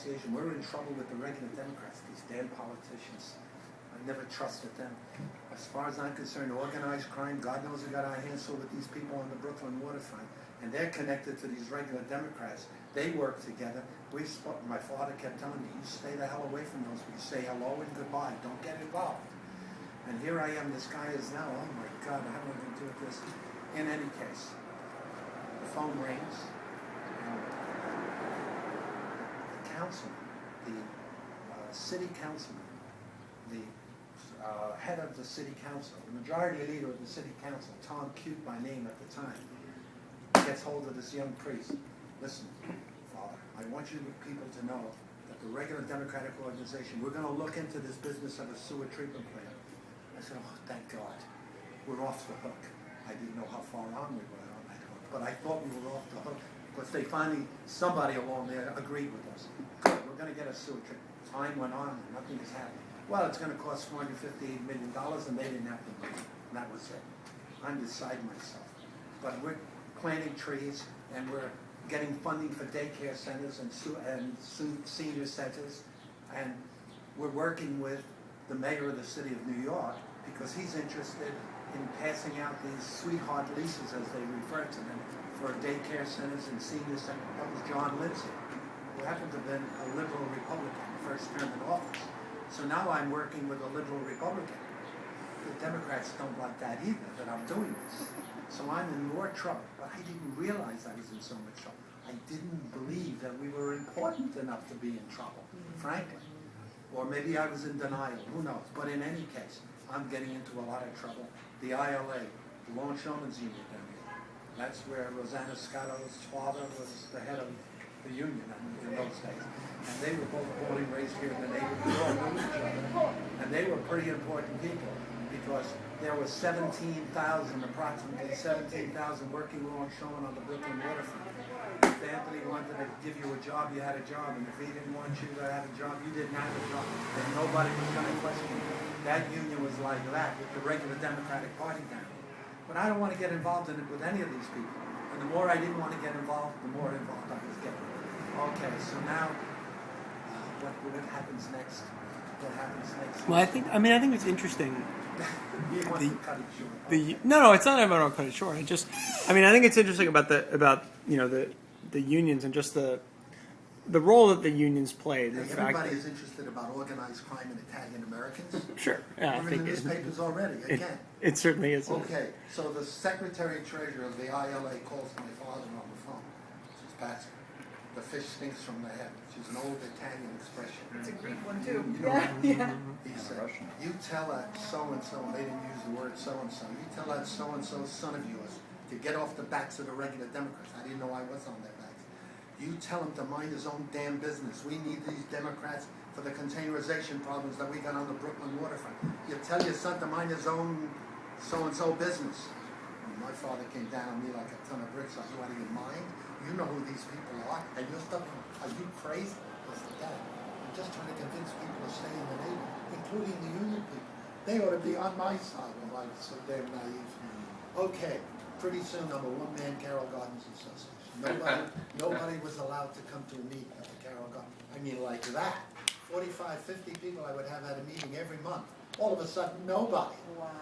Association, we're in trouble with the regular Democrats, these damn politicians. I never trusted them. As far as I'm concerned, organized crime, God knows we got our hands full with these people on the Brooklyn waterfront. And they're connected to these regular Democrats. They work together. My father kept telling me, you stay the hell away from those. You say hello and goodbye. Don't get involved. And here I am, this guy is now, oh my God, how am I going to do with this? In any case, the phone rings. And the councilman, the city councilman, the head of the city council, the majority leader of the city council, Tom Cute by name at the time, gets hold of this young priest. Listen, Father, I want you people to know that the regular Democratic organization, we're going to look into this business of a sewer treatment plant. I said, oh, thank God. We're off the hook. I didn't know how far on we were on that hook, but I thought we were off the hook because they finally, somebody along there agreed with us. Good, we're going to get a sewer treatment. Time went on and nothing has happened. Well, it's going to cost $458 million and they didn't have the money. And that was it. I'm beside myself. But we're planting trees and we're getting funding for daycare centers and senior centers. And we're working with the mayor of the city of New York because he's interested in passing out these sweetheart leases, as they refer to them, for daycare centers and senior centers. That was John Lindsay, who happened to have been a liberal Republican, first term in office. So now I'm working with a liberal Republican. The Democrats don't like that either, that I'm doing this. So I'm in more trouble, but I didn't realize I was in so much trouble. I didn't believe that we were important enough to be in trouble, frankly. Or maybe I was in denial, who knows. But in any case, I'm getting into a lot of trouble. The ILA, the Longshoremen's Union down here, that's where Rosanna Scotto's father was the head of the union in those days. And they were both born and raised here in the neighborhood. We all knew each other. And they were pretty important people because there were approximately 17,000 working longshoremen on the Brooklyn waterfront. If Anthony wanted to give you a job, you had a job. And if he didn't want you to have a job, you didn't have a job. And nobody was going to question you. That union was like that with the regular Democratic Party down here. But I don't want to get involved in it with any of these people. And the more I didn't want to get involved, the more involved I was getting. Okay, so now, what happens next? What happens next? Well, I think it's interesting. You want to cut it short. No, it's not about cut it short. I think it's interesting about the unions and just the role that the unions played. Hey, everybody is interested about organized crime and Italian Americans. Sure, yeah, We're in the newspapers already. Again, it certainly is. Okay, so the Secretary Treasurer of the ILA calls my father on the phone. She's Patsy. The fish stinks from the head. She's an old Italian expression. It's a Greek one too. You know Yeah. He said, you tell that so-and-so, they didn't use the word so-and-so, you tell that so-and-so son of yours to get off the backs of the regular Democrats. I didn't know I was on their backs. You tell him to mind his own damn business. We need these Democrats for the containerization problems that we got on the Brooklyn waterfront. You tell your son to mind his own so-and-so business. And my father came down on me like a ton of bricks. I said, what, do you mind? You know who these people are, and you're stuck. Are you crazy? I said, Dad, I'm just trying to convince people to stay in the neighborhood, including the union people. They ought to be on my side. Well, I'm so damn naive. Okay, pretty soon I'm a one-man Carroll Gardens Association. Nobody was allowed to come to a meeting at the Carroll Gardens. I mean, like that. 45, 50 people I would have at a meeting every month. All of a sudden, nobody. Wow.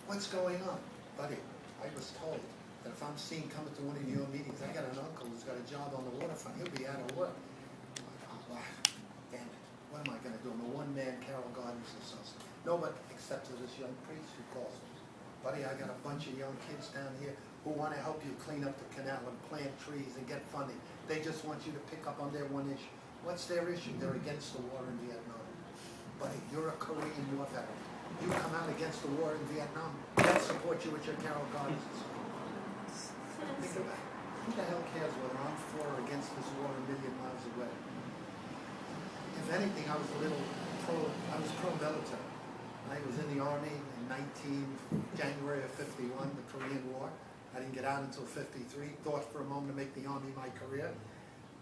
What's going on? Buddy, I was told that if I'm seen coming to one of your meetings, I got an uncle who's got a job on the waterfront. He'll be out of work. Oh, damn it. What am I going to do? I'm a one-man Carroll Gardens Association. Nobody except for this young priest who calls me. Buddy, I got a bunch of young kids down here who want to help you clean up the canal and plant trees and get funding. They just want you to pick up on their one issue. What's their issue? They're against the war in Vietnam. Buddy, you're a Korean War veteran. You come out against the war in Vietnam. They'll support you with your Carroll Gardens Association. Think about it. Who the hell cares whether I'm for or against this war a million miles away? If anything, I was pro-military. I was in the Army in January of 51, the Korean War. I didn't get out until 53. Thought for a moment to make the Army my career.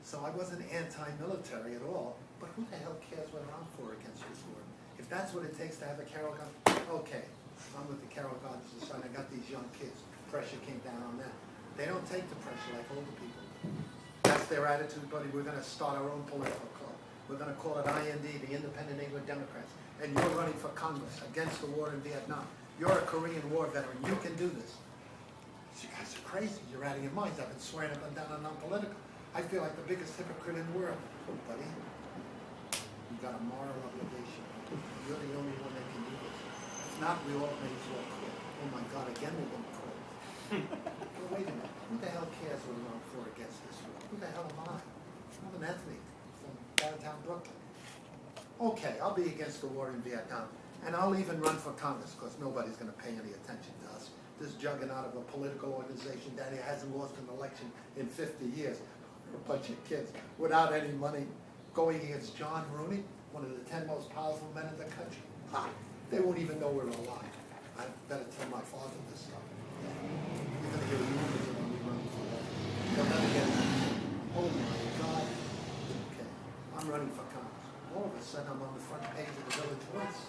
So I wasn't anti-military at all. But who the hell cares whether I'm for or against this war? If that's what it takes to have a Carroll Gardens, okay. I'm with the Carroll Gardens Society. I got these young kids. Pressure came down on them. They don't take the pressure like older people. That's their attitude, buddy. We're going to start our own political club. We're gonna call it IND, the Independent England Democrats. And you're running for Congress against the war in Vietnam. You're a Korean War veteran. You can do this. You guys are crazy. You're out of your minds. I've been swearing up and down I'm non-political. I feel like the biggest hypocrite in the world. Buddy, you got a moral obligation. You're the only one that can do this. If not, we all may as well quit. Oh my God, again we're going to quit. Well, wait a minute. Who the hell cares what we're on for against this war? Who the hell am I? I'm an ethnic from downtown Brooklyn. Okay, I'll be against the war in Vietnam. And I'll even run for Congress because nobody's going to pay any attention to us. This juggernaut of a political organization that hasn't lost an election in 50 years. We're a bunch of kids without any money going against John Rooney, one of the 10 most powerful men in the country. Ha! They won't even know we're alive. I better tell my father this stuff. You're going to hear rumors of me running for that. They'll never get it. Oh my God. Okay, I'm running for Congress. All of a sudden I'm on the front page of the Village Voice.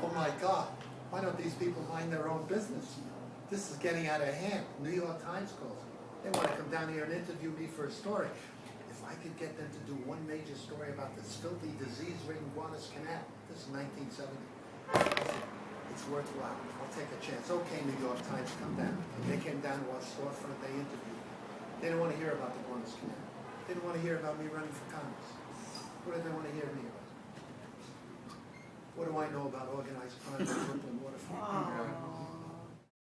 Oh my God. Why don't these people mind their own business? This is getting out of hand. New York Times calls me. They want to come down here and interview me for a story. If I could get them to do one major story about this filthy, disease-ridden Guanas Canal, this is 1970. I said, it's worthwhile. I'll take a chance. Okay, New York Times, come down. They came down to our storefront. They interviewed me. They didn't want to hear about the Guanas Canal. They didn't want to hear about me running for Congress. What did they want to hear me about? What do I know about organized crime in Brooklyn waterfront?